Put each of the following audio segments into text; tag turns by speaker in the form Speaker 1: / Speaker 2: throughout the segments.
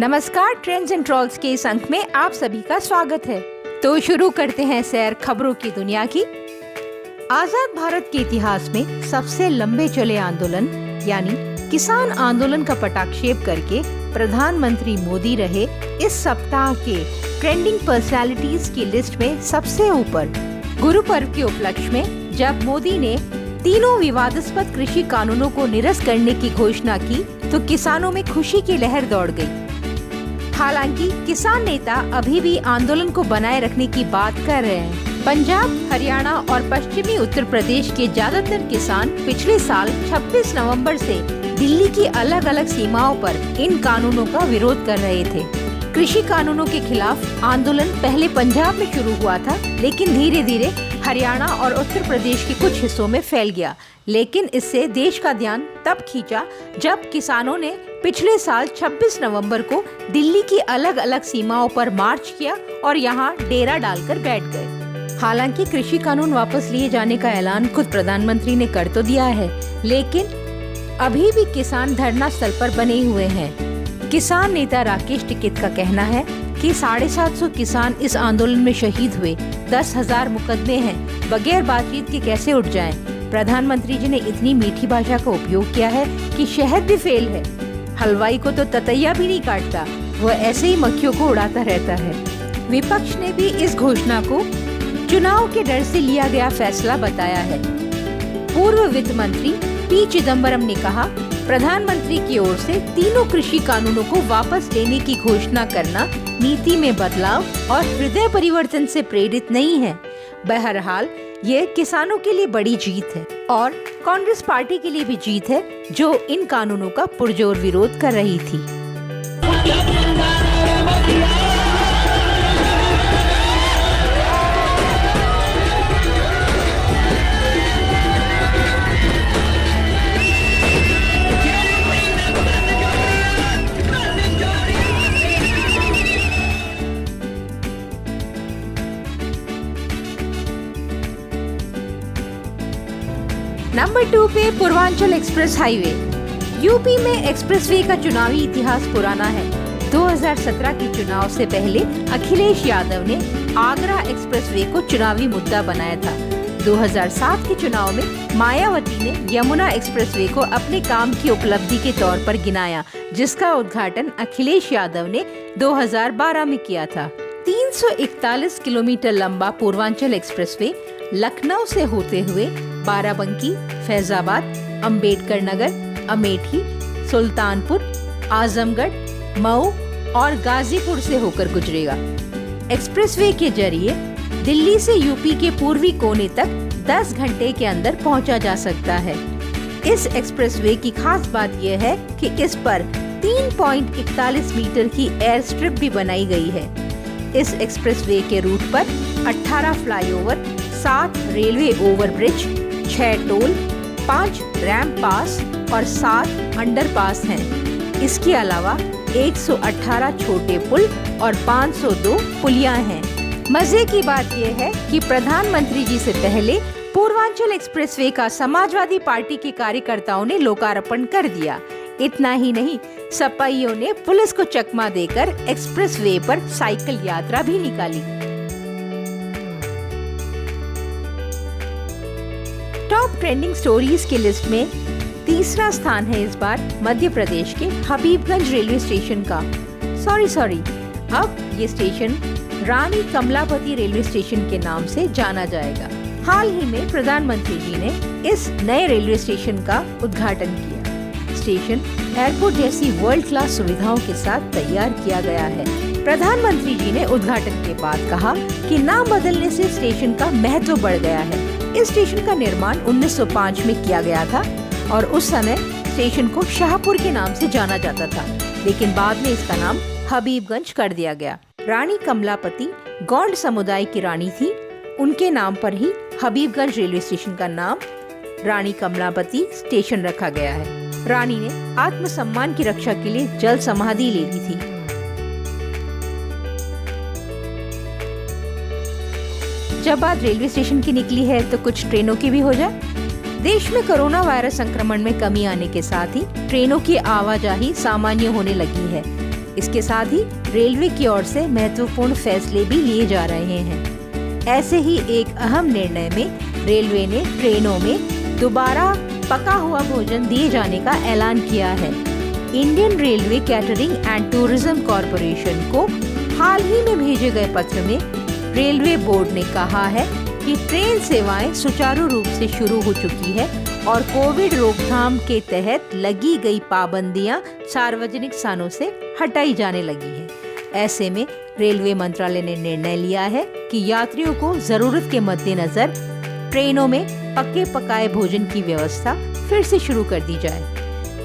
Speaker 1: नमस्कार, trends and trolls के इस अंक में आप सभी का स्वागत है। तो शुरू करते हैं सैर खबरों की दुनिया की। आजाद भारत के इतिहास में सबसे लंबे चले आंदोलन यानी किसान आंदोलन का पटाक्षेप करके प्रधानमंत्री मोदी रहे इस सप्ताह के ट्रेंडिंग पर्सनालिटीज की लिस्ट में सबसे ऊपर। गुरु पर्व के उपलक्ष्य में जब मोदी ने तीनों विवादास्पद कृषि कानूनों को निरस्त करने की घोषणा की तो किसानों में खुशी की लहर दौड़ गई। हालांकि किसान नेता अभी भी आंदोलन को बनाए रखने की बात कर रहे हैं। पंजाब, हरियाणा और पश्चिमी उत्तर प्रदेश के ज्यादातर किसान पिछले साल 26 नवंबर से दिल्ली की अलग अलग सीमाओं पर इन कानूनों का विरोध कर रहे थे। कृषि कानूनों के खिलाफ आंदोलन पहले पंजाब में शुरू हुआ था, लेकिन धीरे धीरे हरियाणा और उत्तर प्रदेश के कुछ हिस्सों में फैल गया। लेकिन इससे देश का ध्यान तब खींचा जब किसानों ने पिछले साल 26 नवंबर को दिल्ली की अलग अलग सीमाओं पर मार्च किया और यहाँ डेरा डालकर बैठ गए। हालांकि कृषि कानून वापस लिए जाने का ऐलान खुद प्रधानमंत्री ने कर तो दिया है, लेकिन अभी भी किसान धरना स्थल पर बने हुए हैं। किसान नेता राकेश टिकैत का कहना है कि 750 किसान इस आंदोलन में शहीद हुए, 10,000 मुकदमे हैं, बगैर बातचीत के कैसे उठ जाएं? प्रधानमंत्री जी ने इतनी मीठी भाषा का उपयोग किया है कि शहद भी फेल है। हलवाई को तो ततैया भी नहीं काटता, वह ऐसे ही मक्खियों को उड़ाता रहता है। विपक्ष ने भी इस घोषणा को चुनाव के डर से लिया गया फैसला बताया है। पूर्व वित्त मंत्री पी चिदम्बरम ने कहा, प्रधानमंत्री की ओर से तीनों कृषि कानूनों को वापस लेने की घोषणा करना नीति में बदलाव और हृदय परिवर्तन से प्रेरित नहीं है। बहरहाल ये किसानों के लिए बड़ी जीत है और कांग्रेस पार्टी के लिए भी जीत है, जो इन कानूनों का पुरजोर विरोध कर रही थी। नंबर 2 पे पूर्वांचल एक्सप्रेस हाईवे। यूपी में एक्सप्रेसवे का चुनावी इतिहास पुराना है। 2017 के चुनाव से पहले अखिलेश यादव ने आगरा एक्सप्रेसवे को चुनावी मुद्दा बनाया था। 2007 के चुनाव में मायावती ने यमुना एक्सप्रेसवे को अपने काम की उपलब्धि के तौर पर गिनाया, जिसका उद्घाटन अखिलेश यादव ने 2012 में किया था। 341 किलोमीटर लंबा पूर्वांचल एक्सप्रेसवे लखनऊ से होते हुए बाराबंकी, फैजाबाद, अंबेडकर नगर, अमेठी, सुल्तानपुर, आजमगढ़, मऊ और गाजीपुर से होकर गुजरेगा। एक्सप्रेसवे के जरिए दिल्ली से यूपी के पूर्वी कोने तक 10 घंटे के अंदर पहुंचा जा सकता है। इस एक्सप्रेसवे की खास बात यह है कि इस पर 3.41 मीटर की एयर स्ट्रिप भी बनाई गई है। इस एक्सप्रेसवे के रूट पर 18 flyover, 7 railway overbridge, 6 toll, 5 ramp पास और 7 अंडरपास हैं। इसके अलावा 118 छोटे पुल और 502 पुलियां हैं। मजे की बात यह है कि प्रधानमंत्री जी से पहले पूर्वांचल एक्सप्रेसवे का समाजवादी पार्टी के कार्यकर्ताओं ने लोकार्पण कर दिया। इतना ही नहीं, सपाइयों ने पुलिस को चकमा देकर एक्सप्रेसवे पर साइकिल यात्रा भी निकाली। टॉप ट्रेंडिंग स्टोरीज की लिस्ट में तीसरा स्थान है इस बार मध्य प्रदेश के हबीबगंज रेलवे स्टेशन का। सॉरी, अब ये स्टेशन रानी कमलापति रेलवे स्टेशन के नाम से जाना जाएगा। हाल ही में प्रधानमंत्री जी ने इस नए रेलवे स्टेशन का उद्घाटन किया। स्टेशन एयरपोर्ट जैसी वर्ल्ड क्लास सुविधाओं के साथ तैयार किया गया है। प्रधानमंत्री जी ने उद्घाटन के बाद कहा कि नाम बदलने से स्टेशन का महत्व बढ़ गया है। इस स्टेशन का निर्माण 1905 में किया गया था और उस समय स्टेशन को शाहपुर के नाम से जाना जाता था, लेकिन बाद में इसका नाम हबीबगंज कर दिया गया। रानी कमलापति गौंड समुदाय की रानी थी, उनके नाम पर ही हबीबगंज रेलवे स्टेशन का नाम रानी कमलापति स्टेशन रखा गया है। रानी ने आत्मसम्मान की रक्षा के लिए जल समाधि ले ली थी। जब बात रेलवे स्टेशन की निकली है तो कुछ ट्रेनों की भी हो जाए। देश में कोरोना वायरस संक्रमण में कमी आने के साथ ही ट्रेनों की आवाजाही सामान्य होने लगी है। इसके साथ ही रेलवे की ओर से महत्वपूर्ण फैसले भी लिए जा रहे हैं। ऐसे ही एक अहम निर्णय में रेलवे ने ट्रेनों में दोबारा पका हुआ भोजन दिए जाने का ऐलान किया है। Indian railway catering and tourism corporation को हाल ही में भेजे गए पत्र में रेलवे बोर्ड ने कहा है कि ट्रेन सेवाएं सुचारू रूप से शुरू हो चुकी है और कोविड रोकथाम के तहत लगी गई पाबंदियां सार्वजनिक स्थानों से हटाई जाने लगी है। ऐसे में रेलवे मंत्रालय ने निर्णय लिया है कि यात्रियों को जरूरत के मद्देनजर ट्रेनों में पके पकाए भोजन की व्यवस्था फिर से शुरू कर दी जाए।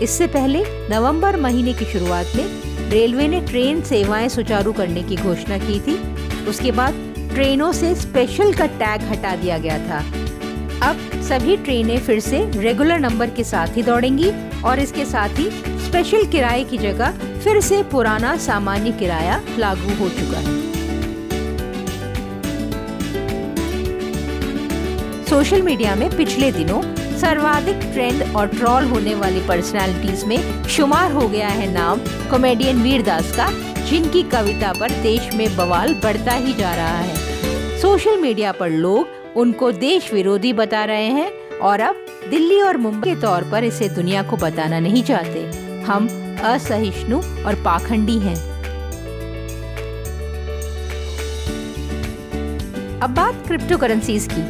Speaker 1: इससे पहले नवंबर महीने की शुरुआत में रेलवे ने ट्रेन सेवाएं सुचारू करने की घोषणा की थी। उसके बाद ट्रेनों से स्पेशल का टैग हटा दिया गया था। अब सभी ट्रेनें फिर से रेगुलर नंबर के साथ ही दौड़ेंगी और इसके साथ ही स्पेशल किराए की जगह फिर से पुराना सामान्य किराया लागू हो चुका है। सोशल मीडिया में पिछले दिनों सर्वाधिक ट्रेंड और ट्रोल होने वाली पर्सनालिटीज में शुमार हो गया है नाम कॉमेडियन वीरदास का, जिनकी कविता पर देश में बवाल बढ़ता ही जा रहा है। सोशल मीडिया पर लोग उनको देश विरोधी बता रहे हैं और अब दिल्ली और मुंबई के तौर पर इसे दुनिया को बताना नहीं चाहते। हम असहिष्णु और पाखंडी हैं। अब बात क्रिप्टो करेंसीज की।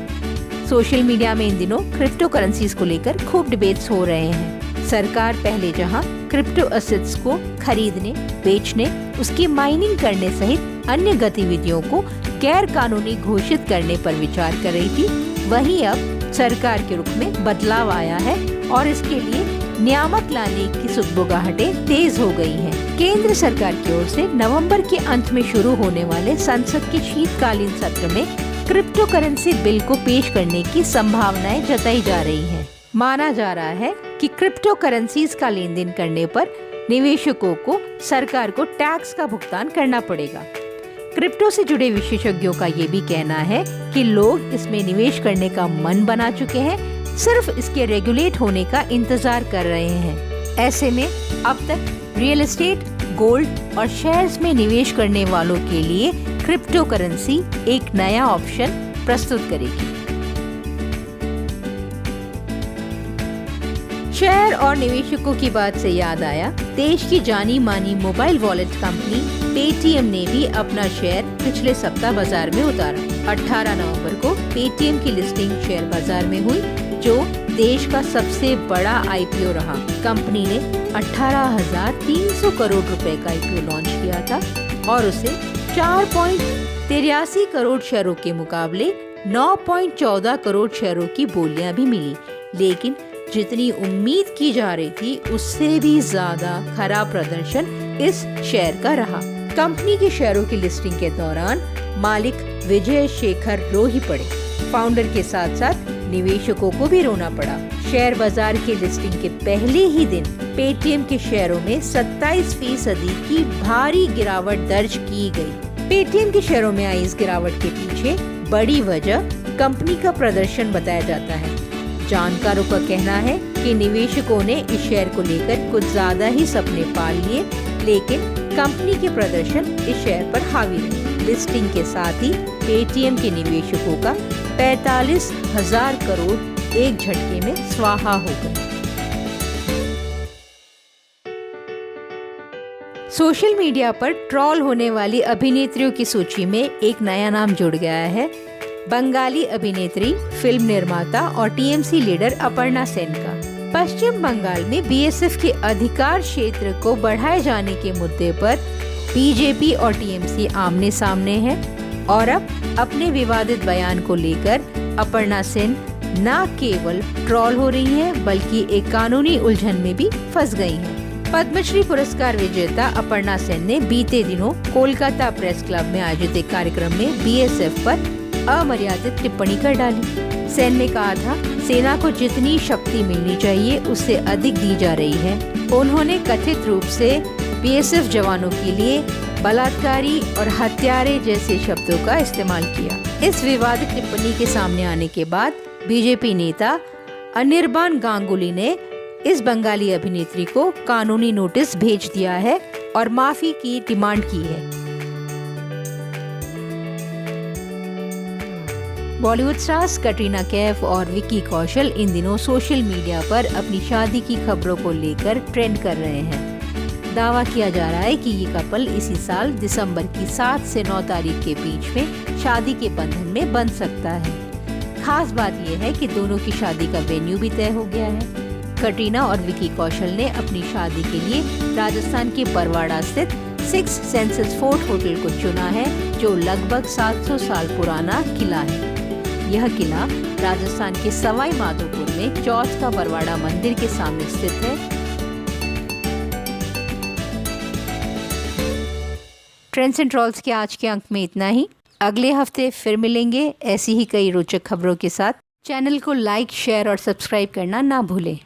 Speaker 1: सोशल मीडिया में इन दिनों क्रिप्टो करेंसीज को लेकर खूब डिबेट्स हो रहे हैं। सरकार पहले जहां क्रिप्टो एसेट्स को खरीदने, बेचने, उसकी माइनिंग करने सहित अन्य गतिविधियों को गैर कानूनी घोषित करने पर विचार कर रही थी, वहीं अब सरकार के रुख में बदलाव आया है और इसके लिए नियामक लाने की सुगबुगाहटें तेज हो गई हैं। केंद्र सरकार की ओर से नवंबर के अंत में शुरू होने वाले संसद के शीतकालीन सत्र में क्रिप्टो करेंसी बिल को पेश करने की संभावनाएं जताई जा रही हैं। माना जा रहा है कि क्रिप्टो करेंसीज का लेन देन करने पर निवेशकों को सरकार को टैक्स का भुगतान करना पड़ेगा। क्रिप्टो से जुड़े विशेषज्ञों का ये भी कहना है कि लोग इसमें निवेश करने का मन बना चुके हैं, सिर्फ इसके रेगुलेट होने का इंतजार कर रहे हैं। ऐसे में अब तक रियल एस्टेट, गोल्ड और शेयर्स में निवेश करने वालों के लिए क्रिप्टो करेंसी एक नया ऑप्शन प्रस्तुत करेगी। शेयर और निवेशकों की बात से याद आया, देश की जानी मानी मोबाइल वॉलेट कंपनी पेटीएम ने भी अपना शेयर पिछले सप्ताह बाजार में उतारा। 18 नवंबर को पेटीएम की लिस्टिंग शेयर बाजार में हुई, जो देश का सबसे बड़ा आईपीओ रहा। कंपनी ने 18,300 करोड़ रुपए का आईपीओ लॉन्च किया था और उसे 4.83 करोड़ शेयरों के मुकाबले 9.14 करोड़ शेयरों की बोलियां भी मिली। लेकिन जितनी उम्मीद की जा रही थी उससे भी ज्यादा खराब प्रदर्शन इस शेयर का रहा। कंपनी के शेयरों की लिस्टिंग के दौरान मालिक विजय शेखर रो ही पड़े। फाउंडर के साथ साथ निवेशकों को भी रोना पड़ा। शेयर बाजार के लिस्टिंग के पहले ही दिन पेटीएम के शेयरों में 27% की भारी गिरावट दर्ज की गई। पेटीएम के शेयरों में आई इस गिरावट के पीछे बड़ी वजह कंपनी का प्रदर्शन बताया जाता है। जानकारों का कहना है कि निवेशकों ने इस शेयर को लेकर कुछ ज्यादा ही सपने पाल लिए, लेकिन कंपनी के प्रदर्शन इस शेयर पर हावी रहे। लिस्टिंग के साथ ही पेटीएम के निवेशकों का 45,000 करोड़ एक झटके में स्वाहा हो गए। सोशल मीडिया पर ट्रोल होने वाली अभिनेत्रियों की सूची में एक नया नाम जुड़ गया है। बंगाली अभिनेत्री, फिल्म निर्माता और टीएमसी लीडर अपर्णा सेन का। पश्चिम बंगाल में बीएसएफ के अधिकार क्षेत्र को बढ़ाए जाने के मुद्दे पर बीजेपी और टीएमसी आमने सामने हैं और अब अपने विवादित बयान को लेकर अपर्णा सेन न केवल ट्रोल हो रही हैं, बल्कि एक कानूनी उलझन में भी फंस गई हैं। पद्मश्री पुरस्कार विजेता अपर्णा सेन ने बीते दिनों कोलकाता प्रेस क्लब में आयोजित एक कार्यक्रम में बीएसएफ पर अमर्यादित टिप्पणी कर डाली। सेन ने कहा था, सेना को जितनी शक्ति मिलनी चाहिए उससे अधिक दी जा रही है। उन्होंने कथित रूप से बीएसएफ जवानों के लिए बलात्कारी और हत्यारे जैसे शब्दों का इस्तेमाल किया। इस विवादित टिप्पणी के सामने आने के बाद बीजेपी नेता अनिर्बान गांगुली ने इस बंगाली अभिनेत्री को कानूनी नोटिस भेज दिया है और माफी की डिमांड की है। बॉलीवुड स्टार्स कटरीना कैफ और विक्की कौशल इन दिनों सोशल मीडिया पर अपनी शादी की खबरों को लेकर ट्रेंड कर रहे हैं। दावा किया जा रहा है कि ये कपल इसी साल दिसंबर की 7 से 9 तारीख के बीच में शादी के बंधन में बंध सकता है। खास बात यह है कि दोनों की शादी का वेन्यू भी तय हो गया है। कटरीना और विक्की कौशल ने अपनी शादी के लिए राजस्थान के बरवाड़ा स्थित 6 सेंसेस फोर्ट होटल को चुना है, जो लगभग 700 साल पुराना किला है। यह किला राजस्थान के सवाई माधोपुर में चौथ का बरवाड़ा मंदिर के सामने स्थित है। ट्रेंड्स एंड ट्रॉल्स के आज के अंक में इतना ही। अगले हफ्ते फिर मिलेंगे ऐसी ही कई रोचक खबरों के साथ। चैनल को लाइक, शेयर और सब्सक्राइब करना ना भूलें।